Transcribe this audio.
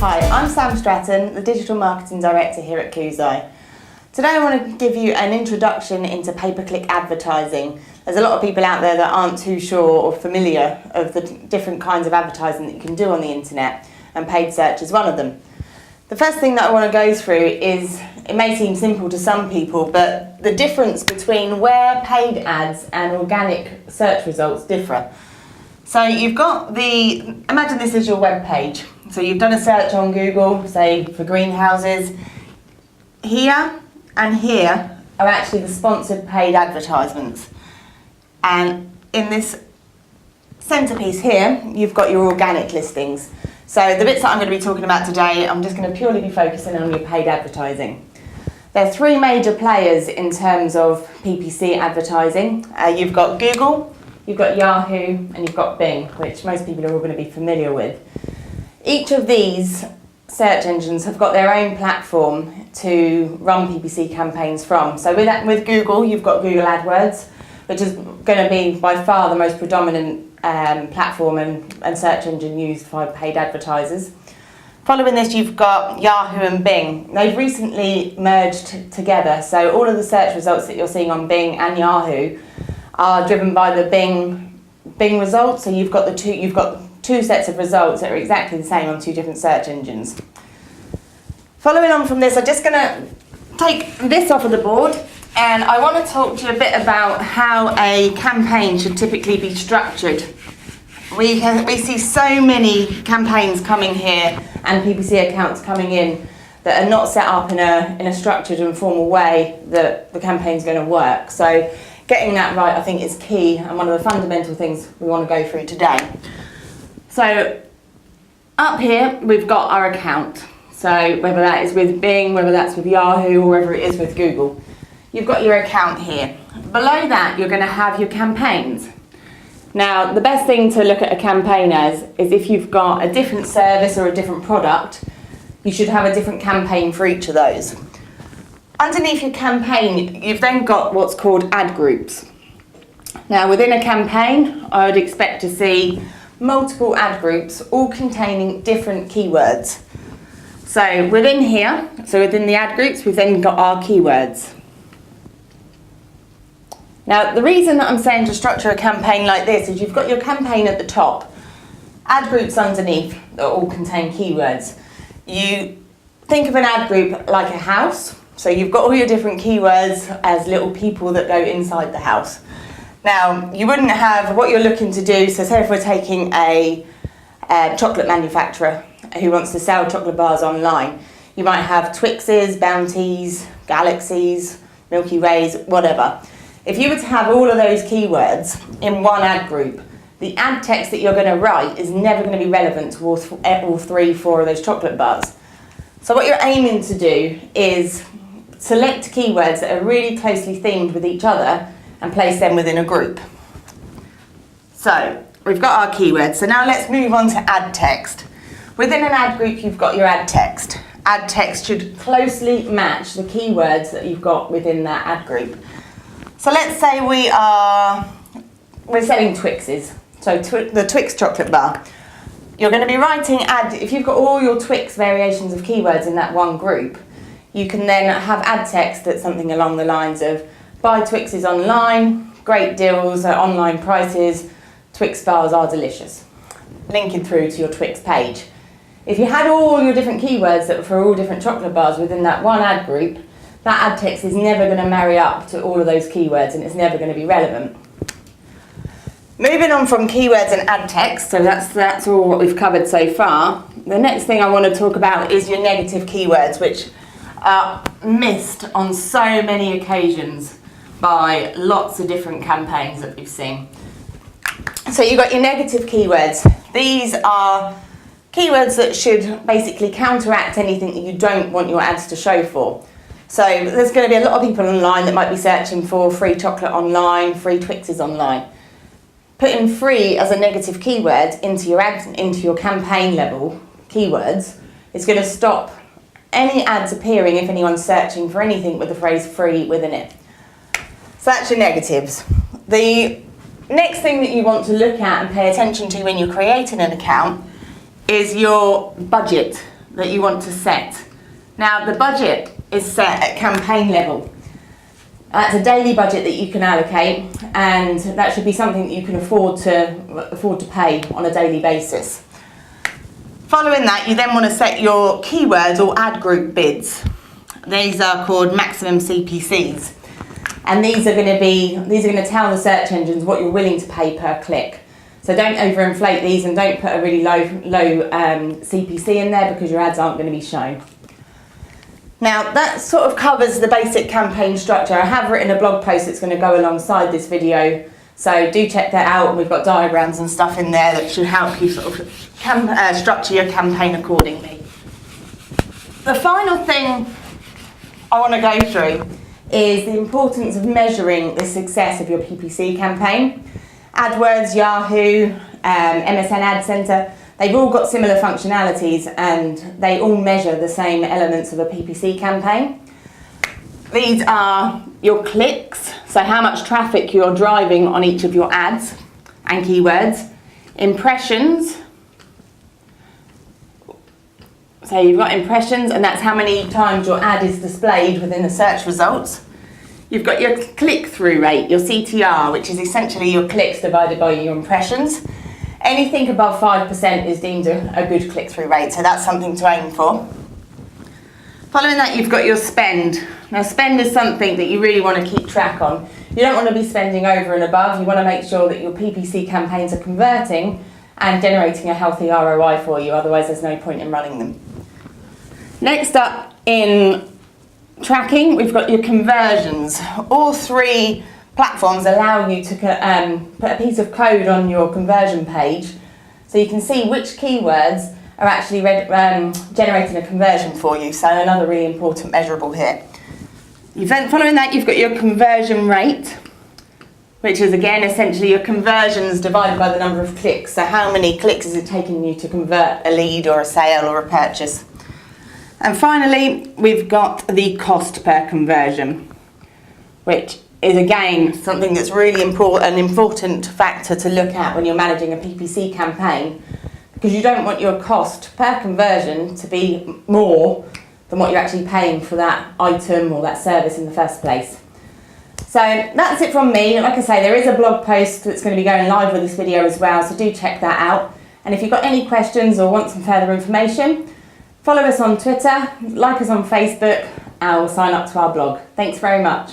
Hi, I'm Sam Stratton, the Digital Marketing Director here at Kuzai. Today I want to give you an introduction into pay-per-click advertising. There's a lot of people out there that aren't too sure or familiar of the different kinds of advertising that you can do on the internet, and paid search is one of them. The first thing that I want to go through is, it may seem simple to some people, but the difference between where paid ads and organic search results differ. So you've got imagine this is your web page. So you've done a search on Google, say for greenhouses. Here and here are actually the sponsored paid advertisements. And in this centerpiece here, you've got your organic listings. So the bits that I'm going to be talking about today, I'm just going to purely be focusing on your paid advertising. There are three major players in terms of PPC advertising. You've got Google, you've got Yahoo, and you've got Bing, which most people are all going to be familiar with. Each of these search engines have got their own platform to run PPC campaigns from. So with Google, you've got Google AdWords, which is going to be by far the most predominant platform and search engine used by paid advertisers. Following this, you've got Yahoo and Bing. They've recently merged together, so all of the search results that you're seeing on Bing and Yahoo are driven by the Bing results. So you've got two sets of results that are exactly the same on two different search engines. Following on from this, I'm just going to take this off of the board, and I want to talk to you a bit about how a campaign should typically be structured. We see so many campaigns coming here and PPC accounts coming in that are not set up in a structured and formal way that the campaign's going to work. So getting that right, I think, is key, and one of the fundamental things we want to go through today. So up here, we've got our account. So whether that is with Bing, whether that's with Yahoo, or whether it is with Google, you've got your account here. Below that, you're going to have your campaigns. Now, the best thing to look at a campaign as is if you've got a different service or a different product, you should have a different campaign for each of those. Underneath your campaign, you've then got what's called ad groups. Now, within a campaign, I would expect to see multiple ad groups all containing different keywords. So within here, within the ad groups, we've then got our keywords. Now, the reason that I'm saying to structure a campaign like this is you've got your campaign at the top, ad groups underneath that all contain keywords. You think of an ad group like a house, so you've got all your different keywords as little people that go inside the house. Now, you wouldn't have what you're looking to do, so say if we're taking a chocolate manufacturer who wants to sell chocolate bars online, you might have Twixes, Bounties, Galaxies, Milky Ways, whatever. If you were to have all of those keywords in one ad group, the ad text that you're going to write is never going to be relevant to all three, four of those chocolate bars. So what you're aiming to do is select keywords that are really closely themed with each other and place them within a group. So we've got our keywords. So now let's move on to ad text. Within an ad group, you've got your ad text. Ad text should closely match the keywords that you've got within that ad group. So let's say we're selling Twixes, so the Twix chocolate bar. You're going to be writing if you've got all your Twix variations of keywords in that one group, you can then have ad text that's something along the lines of buy Twixes online, great deals at online prices, Twix bars are delicious, linking through to your Twix page. If you had all your different keywords that were for all different chocolate bars within that one ad group, that ad text is never going to marry up to all of those keywords, and it's never going to be relevant. Moving on from keywords and ad text, so that's all what we've covered so far. The next thing I want to talk about is your negative keywords, which are missed on so many occasions by lots of different campaigns that we've seen. So you've got your negative keywords. These are keywords that should basically counteract anything that you don't want your ads to show for. So there's going to be a lot of people online that might be searching for free chocolate online, free Twixes online. Putting free as a negative keyword into your campaign level keywords is going to stop any ads appearing if anyone's searching for anything with the phrase free within it. So that's your negatives. The next thing that you want to look at and pay attention to when you're creating an account is your budget that you want to set. Now, the budget is set at campaign level. That's a daily budget that you can allocate, and that should be something that you can afford to pay on a daily basis. Following that, you then want to set your keywords or ad group bids. These are called maximum CPCs, and these are going to tell the search engines what you're willing to pay per click. So don't overinflate these, and don't put a really low CPC in there, because your ads aren't going to be shown. Now, that sort of covers the basic campaign structure. I have written a blog post that's going to go alongside this video, so do check that out. We've got diagrams and stuff in there that should help you sort of structure your campaign accordingly. The final thing I want to go through is the importance of measuring the success of your PPC campaign. AdWords, Yahoo, MSN Ad Center, they've all got similar functionalities, and they all measure the same elements of a PPC campaign. These are your clicks, so how much traffic you're driving on each of your ads and keywords. Impressions, so you've got impressions, and that's how many times your ad is displayed within the search results. You've got your click-through rate, your CTR, which is essentially your clicks divided by your impressions. Anything above 5% is deemed a good click-through rate, so that's something to aim for. Following that, you've got your spend. Now, spend is something that you really want to keep track on. You don't want to be spending over and above. You want to make sure that your PPC campaigns are converting and generating a healthy ROI for you, otherwise there's no point in running them. Next up in tracking, we've got your conversions. All three platforms allow you to put a piece of code on your conversion page, so you can see which keywords are actually generating a conversion for you. So another really important measurable here. Following that, you've got your conversion rate, which is again essentially your conversions divided by the number of clicks. So how many clicks is it taking you to convert a lead or a sale or a purchase? And finally, we've got the cost per conversion, which is again something that's really an important factor to look at when you're managing a PPC campaign, because you don't want your cost per conversion to be more than what you're actually paying for that item or that service in the first place. So that's it from me. Like I say, there is a blog post that's going to be going live with this video as well, so do check that out. And if you've got any questions or want some further information, follow us on Twitter, like us on Facebook, or sign up to our blog. Thanks very much.